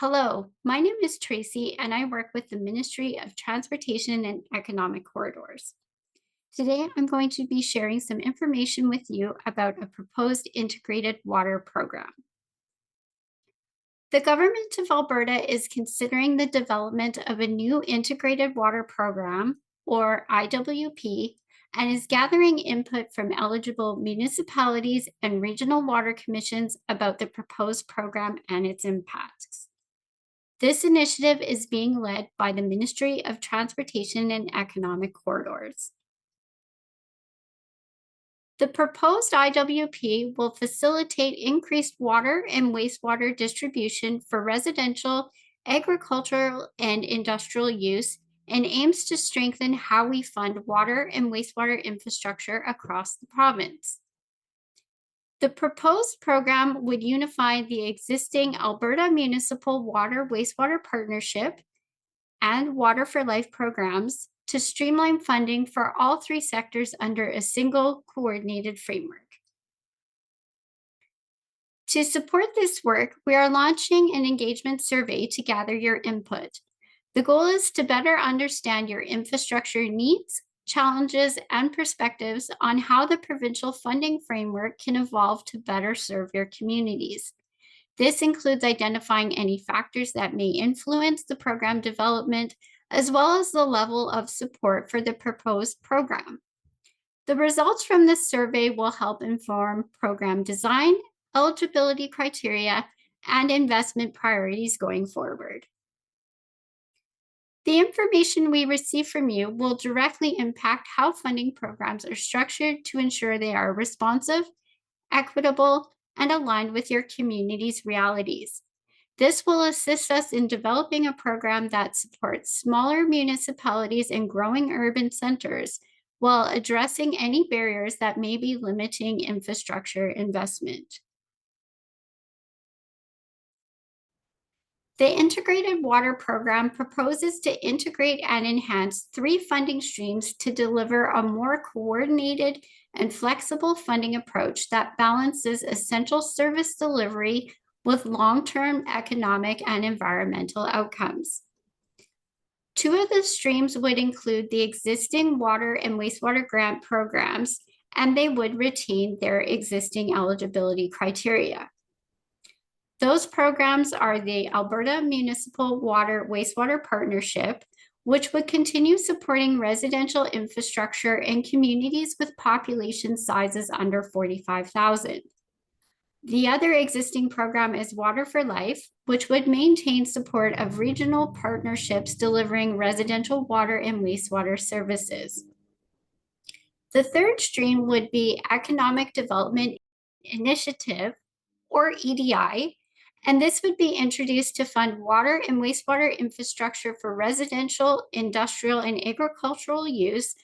Hello, my name is Tracy, and I work with the Ministry of Transportation and Economic Corridors. Today, I'm going to be sharing some information with you about a proposed integrated water program. The Government of Alberta is considering the development of a new integrated water program, or IWP, and is gathering input from eligible municipalities and regional water commissions about the proposed program and its impacts. This initiative is being led by the Ministry of Transportation and Economic Corridors. The proposed IWP will facilitate increased water and wastewater distribution for residential, agricultural, and industrial use and aims to strengthen how we fund water and wastewater infrastructure across the province. The proposed program would unify the existing Alberta Municipal Water Wastewater Partnership and Water for Life programs to streamline funding for all three sectors under a single coordinated framework. To support this work, we are launching an engagement survey to gather your input. The goal is to better understand your infrastructure needs, challenges, and perspectives on how the provincial funding framework can evolve to better serve your communities. This includes identifying any factors that may influence the program development, as well as the level of support for the proposed program. The results from this survey will help inform program design, eligibility criteria, and investment priorities going forward. The information we receive from you will directly impact how funding programs are structured to ensure they are responsive, equitable, and aligned with your community's realities. This will assist us in developing a program that supports smaller municipalities and growing urban centers while addressing any barriers that may be limiting infrastructure investment. The Integrated Water Program proposes to integrate and enhance three funding streams to deliver a more coordinated and flexible funding approach that balances essential service delivery with long-term economic and environmental outcomes. Two of the streams would include the existing water and wastewater grant programs, and they would retain their existing eligibility criteria. Those programs are the Alberta Municipal Water Wastewater Partnership, which would continue supporting residential infrastructure in communities with population sizes under 45,000. The other existing program is Water for Life, which would maintain support of regional partnerships delivering residential water and wastewater services. The third stream would be Economic Development Initiative, or EDI, and this would be introduced to fund water and wastewater infrastructure for residential, industrial, and agricultural use,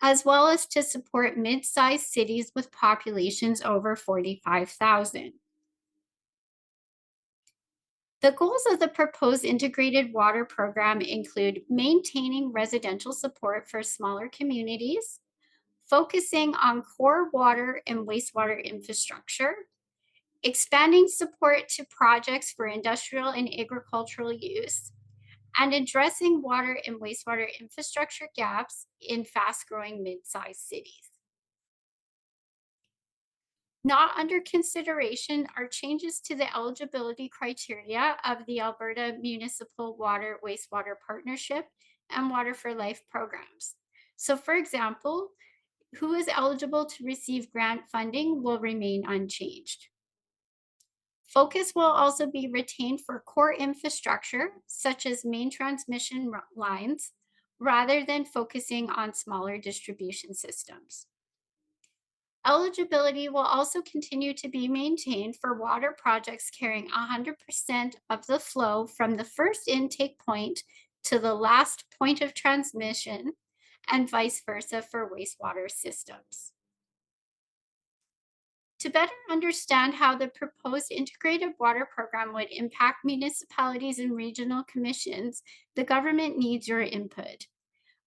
as well as to support mid-sized cities with populations over 45,000. The goals of the proposed integrated water program include maintaining residential support for smaller communities, focusing on core water and wastewater infrastructure, expanding support to projects for industrial and agricultural use, and addressing water and wastewater infrastructure gaps in fast-growing mid-sized cities. Not under consideration are changes to the eligibility criteria of the Alberta Municipal Water Wastewater Partnership and Water for Life programs. So, for example, who is eligible to receive grant funding will remain unchanged. Focus will also be retained for core infrastructure, such as main transmission lines, rather than focusing on smaller distribution systems. Eligibility will also continue to be maintained for water projects carrying 100% of the flow from the first intake point to the last point of transmission, and vice versa for wastewater systems. To better understand how the proposed integrated water program would impact municipalities and regional commissions, the government needs your input.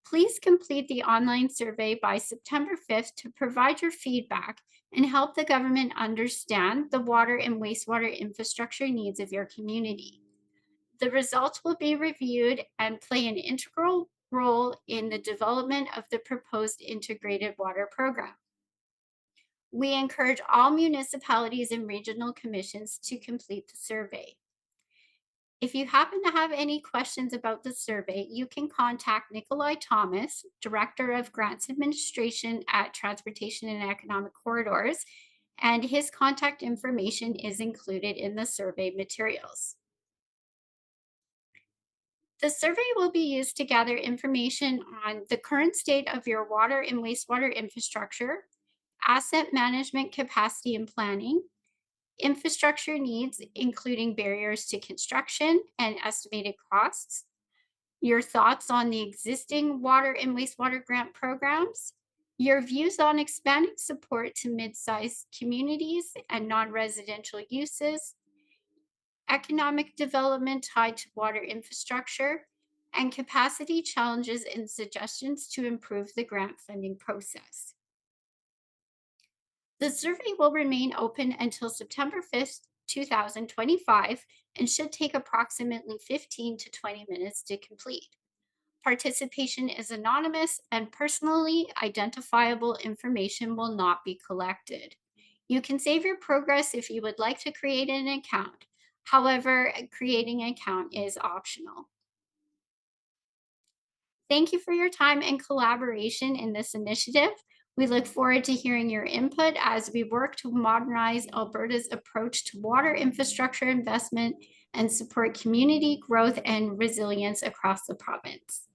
Please complete the online survey by September 5th to provide your feedback and help the government understand the water and wastewater infrastructure needs of your community. The results will be reviewed and play an integral role in the development of the proposed integrated water program. We encourage all municipalities and regional commissions to complete the survey. If you happen to have any questions about the survey, you can contact Nikolai Thomas, Director of Grants Administration at Transportation and Economic Corridors, and his contact information is included in the survey materials. The survey will be used to gather information on the current state of your water and wastewater infrastructure, asset management capacity and planning, infrastructure needs, including barriers to construction and estimated costs, your thoughts on the existing water and wastewater grant programs, your views on expanding support to mid-sized communities and non-residential uses, economic development tied to water infrastructure, and capacity challenges and suggestions to improve the grant funding process. The survey will remain open until September 5th, 2025, and should take approximately 15 to 20 minutes to complete. Participation is anonymous and personally identifiable information will not be collected. You can save your progress if you would like to create an account. However, creating an account is optional. Thank you for your time and collaboration in this initiative. We look forward to hearing your input as we work to modernize Alberta's approach to water infrastructure investment and support community growth and resilience across the province.